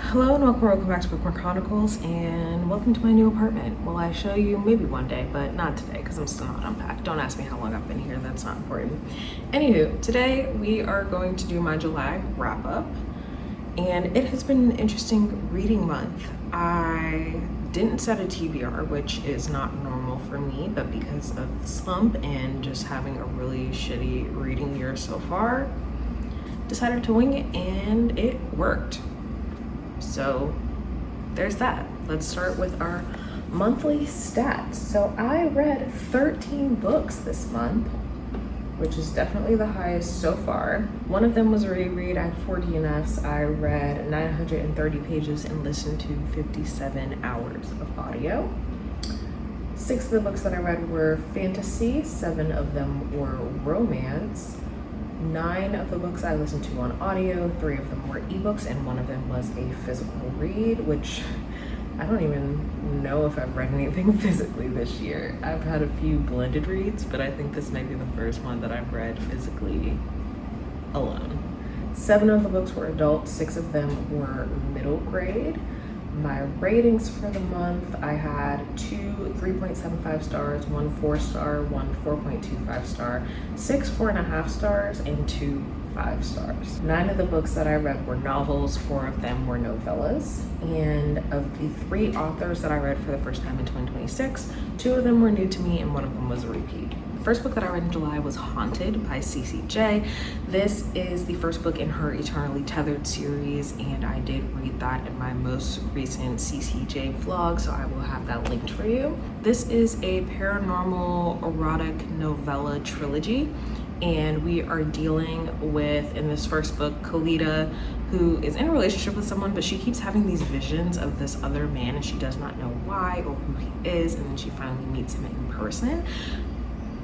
Hello and welcome back to Bookmark Chronicles, and welcome to my new apartment. Well, I show you maybe one day, but not today because I'm still not unpacked. Don't ask me how long I've been here, that's not important. Anywho, today we are going to do my July wrap up, and it has been an interesting reading month. I didn't set a TBR, which is not normal for me, but because of the slump and just having a really shitty reading year so far, decided to wing it and it worked. So there's that. Let's start with our monthly stats. So I read 13 books this month, which is definitely the highest so far. One of them was a reread. I have 4 DNFs. I read 930 pages and listened to 57 hours of audio. 6 of the books that I read were fantasy, 7 of them were romance. 9 of the books I listened to on audio, 3 of them were ebooks, and 1 of them was a physical read, which I don't even know if I've read anything physically this year. I've had a few blended reads, but I think this may be the first one that I've read physically alone. 7 of the books were adult, 6 of them were middle grade. My ratings for the month, I had 2 3.75 stars, 1 4-star, 1 4.25 star, 6 4.5 stars, and 2 5 stars. 9 of the books that I read were novels, 4 of them were novellas. And of the 3 authors that I read for the first time in 2026, 2 of them were new to me and 1 of them was a repeat. The first book that I read in July was Haunted by CCJ. This is the first book in her Eternally Tethered series, and I did read that in my most recent CCJ vlog, so I will have that linked for you. This is a paranormal erotic novella trilogy, and we are dealing with, in this first book, Kalita, who is in a relationship with someone, but she keeps having these visions of this other man and she does not know why or who he is, and then she finally meets him in person.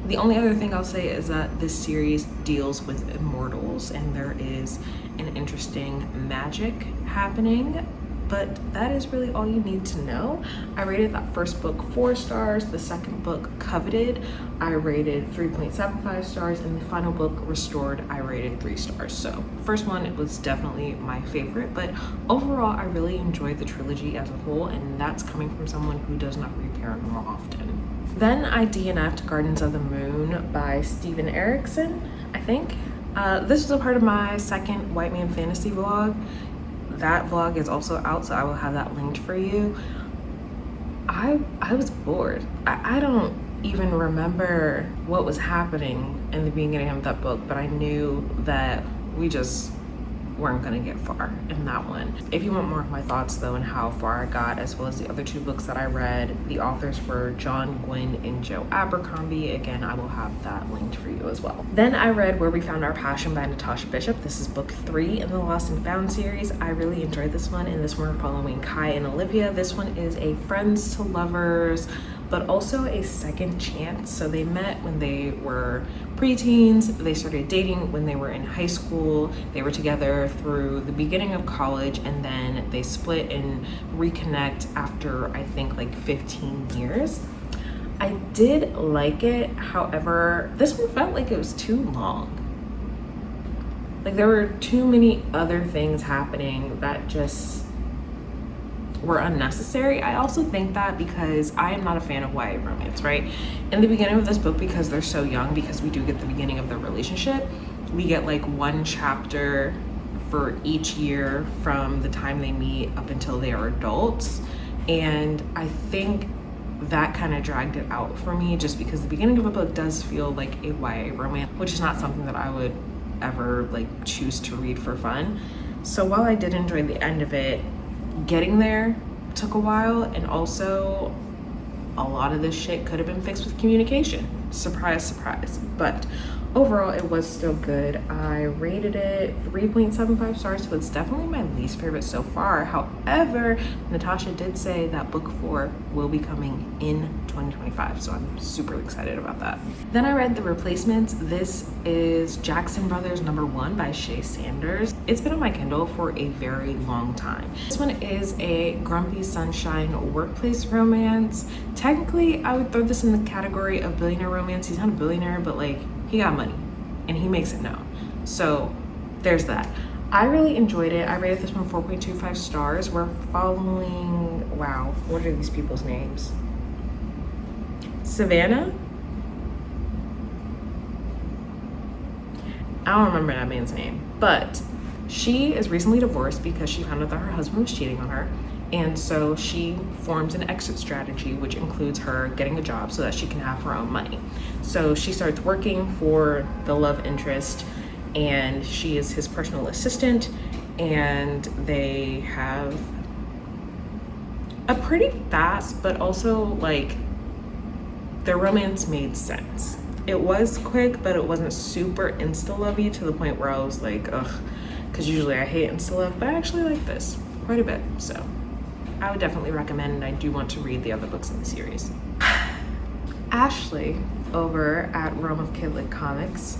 The only other thing I'll say is that this series deals with immortals and there is an interesting magic happening, but that is really all you need to know. I rated that first book 4 stars, the second book, Coveted, I rated 3.75 stars, and the final book, Restored, I rated 3 stars. So first one, it was definitely my favorite, but overall I really enjoyed the trilogy as a whole, and that's coming from someone who does not read paranormal often. Then I DNF'd Gardens of the Moon by Steven Erikson, I think. This was a part of my second White Man Fantasy vlog. That vlog is also out, so I will have that linked for you. I was bored. I don't even remember what was happening in the beginning of that book, but I knew that we just weren't gonna get far in that one. If you want more of my thoughts though and how far I got, as well as the other 2 books that I read, the authors were John Gwynne and Joe Abercrombie. Again, I will have that linked for you as well. Then I read Where We Found Our Passion by Natasha Bishop. This is book 3 in the Lost and Found series. I really enjoyed this one. In this one we're following Kai and Olivia. This one is a friends to lovers, but also a second chance. So they met when they were preteens, they started dating when they were in high school, they were together through the beginning of college, and then they split and reconnect after I think like 15 years. I did like it, however, this one felt like it was too long. Like there were too many other things happening that just were unnecessary. I also think that because I am not a fan of YA romance, right? In the beginning of this book, because they're so young, because we do get the beginning of their relationship, we get like 1 chapter for each year from the time they meet up until they are adults. And I think that kind of dragged it out for me, just because the beginning of a book does feel like a YA romance, which is not something that I would ever like choose to read for fun. So while I did enjoy the end of it, getting there took a while, and also a lot of this shit could have been fixed with communication. Surprise, surprise. But overall, it was still good. I rated it 3.75 stars, so it's definitely my least favorite so far. However, Natasha did say that book 4 will be coming in 2025, so I'm super excited about that. Then I read The Replacements. This is Jackson Brothers #1 by Shay Sanders. It's been on my Kindle for a very long time. This one is a Grumpy Sunshine workplace romance. Technically, I would throw this in the category of billionaire romance. He's not a billionaire, but like, he got money and he makes it known. So there's that. I really enjoyed it. I rated this one 4.25 stars. We're following, wow, what are these people's names? Savannah? I don't remember that man's name, but she is recently divorced because she found out that her husband was cheating on her. And so she forms an exit strategy, which includes her getting a job so that she can have her own money. So she starts working for the love interest, and she is his personal assistant, and they have a pretty fast, but also like their romance made sense. It was quick, but it wasn't super insta-lovey to the point where I was like, ugh, because usually I hate insta-love, but I actually like this quite a bit. So I would definitely recommend, and I do want to read the other books in the series. Ashley over at Realm of Kidlit Comics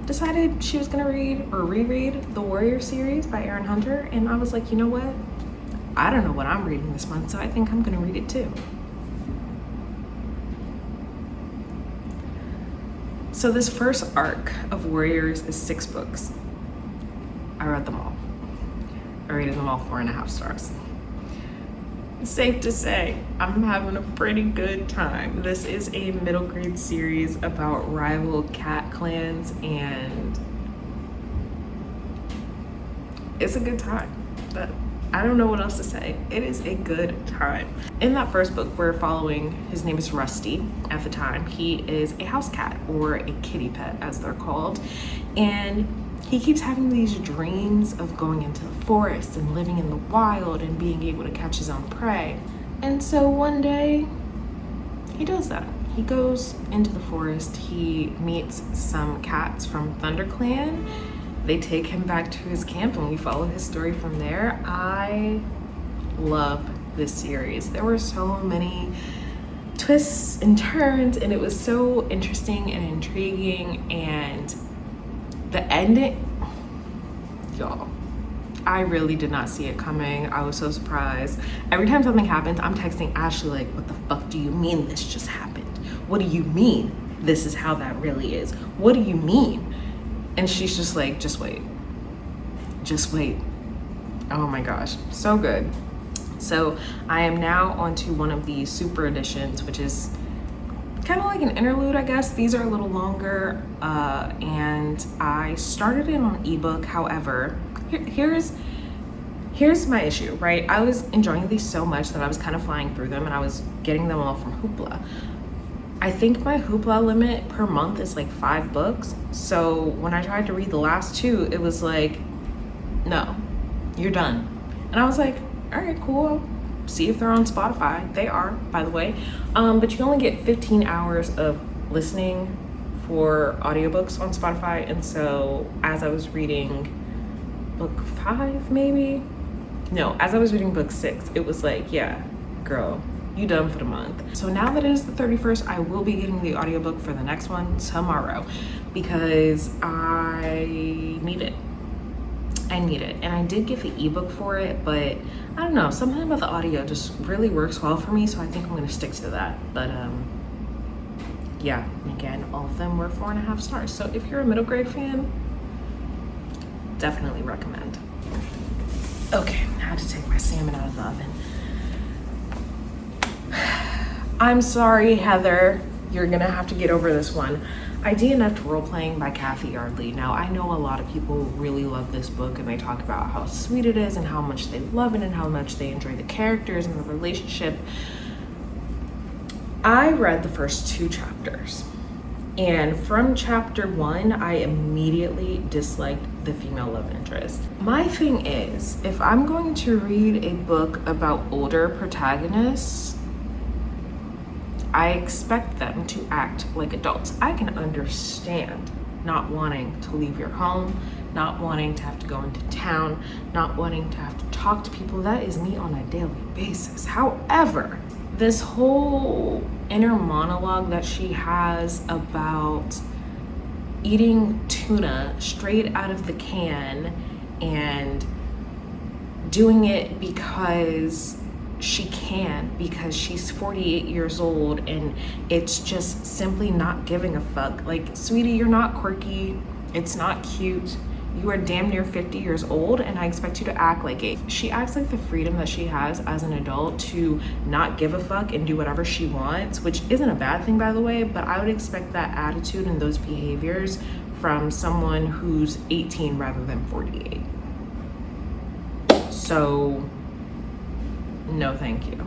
decided she was gonna read or reread the Warrior series by Erin Hunter, and I was like, you know what? I don't know what I'm reading this month, so I think I'm gonna read it too. So this first arc of Warriors is 6 books. I read them all. I rated them all 4.5 stars. Safe to say, I'm having a pretty good time. This is a middle grade series about rival cat clans, and it's a good time. But I don't know what else to say. It is a good time. In that first book, we're following, his name is Rusty at the time. He is a house cat, or a kitty pet as they're called. And he keeps having these dreams of going into the forest and living in the wild and being able to catch his own prey. And so one day, he does that. He goes into the forest, he meets some cats from ThunderClan. They take him back to his camp, and we follow his story from there. I love this series. There were so many twists and turns, and it was so interesting and intriguing, and the ending, y'all, I really did not see it coming. I was so surprised. Every time something happens, I'm texting Ashley like, what the fuck do you mean this just happened? What do you mean this is how that really is? What do you mean? And she's just like, just wait. Just wait. Oh my gosh, so good. So I am now onto one of the super editions, which is kind of like an interlude, I guess. These are a little longer, and I started it on ebook. However, here's my issue, right? I was enjoying these so much that I was kind of flying through them, and I was getting them all from Hoopla. I think my Hoopla limit per month is like 5 books. So when I tried to read the last 2, it was like, no, you're done. And I was like, all right, cool. See if they're on Spotify. They are, by the way. But you can only get 15 hours of listening for audiobooks on Spotify. And so as I was reading book 5, maybe? No, as I was reading book 6, it was like, yeah, girl, you done for the month. So now that it is the 31st, I will be getting the audiobook for the next one tomorrow because I need it. I need it. And I did get the ebook for it, but I don't know, something about the audio just really works well for me, so I think I'm gonna stick to that. But yeah, and again, all of them were 4.5 stars. So if you're a middle grade fan, definitely recommend. Okay, I had to take my salmon out of the oven. I'm sorry, Heather. You're gonna have to get over this one. I DNF'd Role Playing by Kathy Yardley. Now, I know a lot of people really love this book, and they talk about how sweet it is and how much they love it and how much they enjoy the characters and the relationship. I read the first 2 chapters, and from chapter 1, I immediately disliked the female love interest. My thing is, if I'm going to read a book about older protagonists, I expect them to act like adults. I can understand not wanting to leave your home, not wanting to have to go into town, not wanting to have to talk to people. That is me on a daily basis. However, this whole inner monologue that she has about eating tuna straight out of the can and doing it because she can, because she's 48 years old, and it's just simply not giving a fuck. Like, sweetie, you're not quirky, it's not cute, You are damn near 50 years old and I expect you to act like it. She acts like the freedom that she has as an adult to not give a fuck and do whatever she wants, which isn't a bad thing, by the way, but I would expect that attitude and those behaviors from someone who's 18 rather than 48. So, no thank you.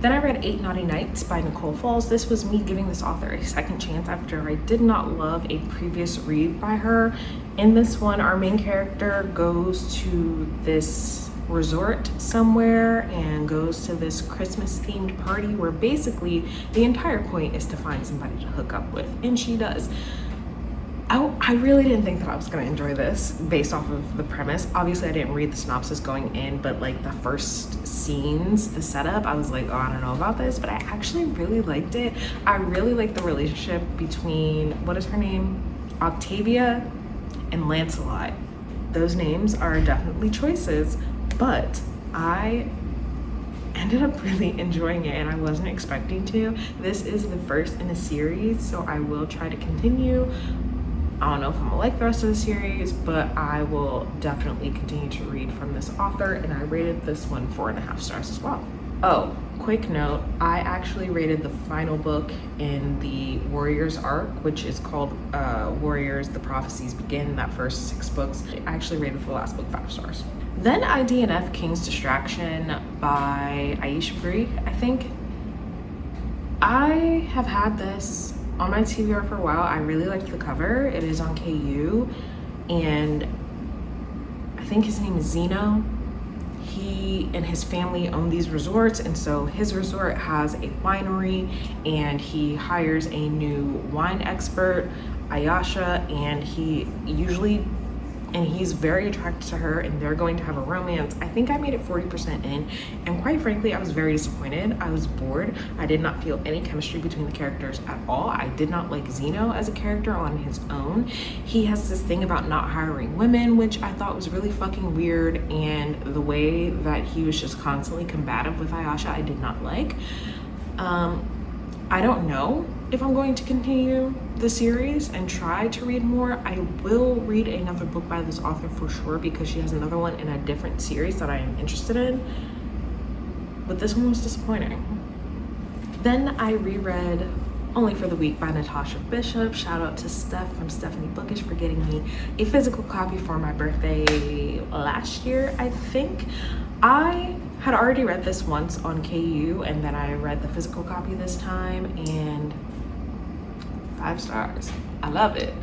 Then I read 8 Naughty Nights by Nicole Falls. This was me giving this author a second chance after I did not love a previous read by her. In this one, our main character goes to this resort somewhere and goes to this Christmas themed party where basically the entire point is to find somebody to hook up with, and she does. I really didn't think that I was going to enjoy this based off of the premise. Obviously, I didn't read the synopsis going in, but like the first scenes, the setup, I was like, oh, I don't know about this, but I actually really liked it. I really liked the relationship between, what is her name? Octavia and Lancelot. Those names are definitely choices, but I ended up really enjoying it and I wasn't expecting to. This is the first in a series, so I will try to continue. I don't know if I'm gonna like the rest of the series, but I will definitely continue to read from this author, and I rated this one 4.5 stars as well. Oh, quick note, I actually rated the final book in the Warriors arc, which is called Warriors, The Prophecies Begin, that first 6 books. I actually rated the last book 5 stars. Then I DNF King's Distraction by Aisha Bree, I think. I have had this on my TBR for a while. I really liked the cover. It is on KU, and I think his name is Zeno. He and his family own these resorts, and so his resort has a winery, and he hires a new wine expert, Ayasha, and he's very attracted to her, and they're going to have a romance. I think I made it 40% in, and quite frankly, I was very disappointed. I was bored. I did not feel any chemistry between the characters at all. I did not like Zeno as a character on his own. He has this thing about not hiring women, which I thought was really fucking weird, and the way that he was just constantly combative with Ayasha, I did not like. I don't know if I'm going to continue the series and try to read more. I will read another book by this author for sure, because she has another one in a different series that I am interested in, but this one was disappointing. Then I reread Only for the Week by Natasha Bishop. Shout out to Steph from Stephanie Bookish for getting me a physical copy for my birthday last year, I think. I had already read this once on KU, and then I read the physical copy this time, and 5 stars. I love it.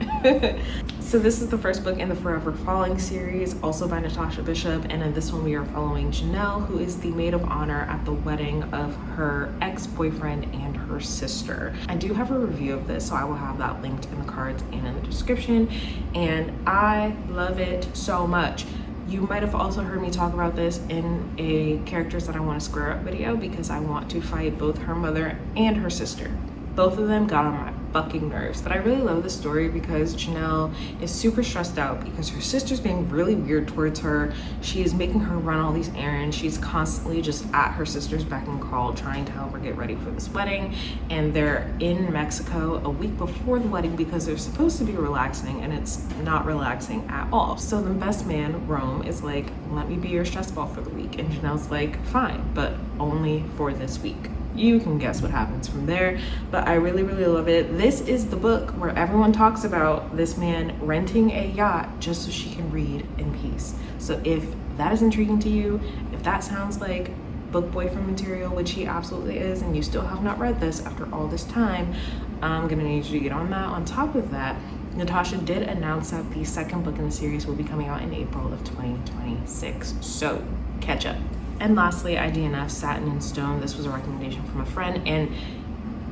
So this is the first book in the Forever Falling series, also by Natasha Bishop, and in this one we are following Janelle, who is the maid of honor at the wedding of her ex-boyfriend and her sister. I do have a review of this, so I will have that linked in the cards and in the description, and I love it so much. You might have also heard me talk about this in a characters that I want to square up video, because I want to fight both her mother and her sister. Both of them got on my fucking nerves. But I really love this story because Janelle is super stressed out because her sister's being really weird towards her. She is making her run all these errands. She's constantly just at her sister's beck and call, trying to help her get ready for this wedding. And they're in Mexico a week before the wedding because they're supposed to be relaxing, and it's not relaxing at all. So the best man, Rome, is like, let me be your stress ball for the week. And Janelle's like, fine, but only for this week. You can guess what happens from there, but I really, really love it. This is the book where everyone talks about this man renting a yacht just so she can read in peace. So if that is intriguing to you, if that sounds like book boyfriend material, which he absolutely is, and you still have not read this after all this time, I'm gonna need you to get on that. On top of that, Natasha did announce that the second book in the series will be coming out in April of 2026, so catch up. And lastly, I DNF Satin and Stone. This was a recommendation from a friend, and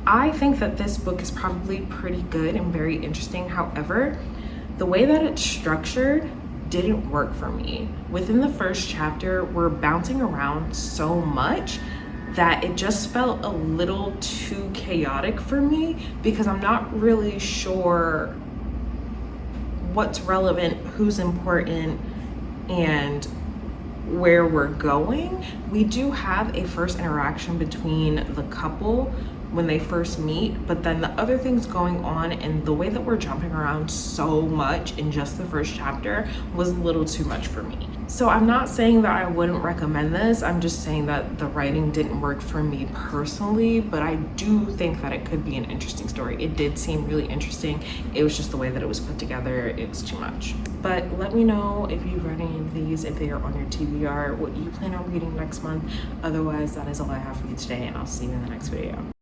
I think that this book is probably pretty good and very interesting. However, the way that it's structured didn't work for me. Within the first chapter, we're bouncing around so much that it just felt a little too chaotic for me, because I'm not really sure what's relevant, who's important, and where we're going. We do have a first interaction between the couple when they first meet, but then the other things going on and the way that we're jumping around so much in just the first chapter was a little too much for me. So I'm not saying that I wouldn't recommend this, I'm just saying that the writing didn't work for me personally, but I do think that it could be an interesting story. It did seem really interesting. It was just the way that it was put together, it's too much. But let me know if you've read any of these, if they are on your TBR, what you plan on reading next month. Otherwise, that is all I have for you today, and I'll see you in the next video.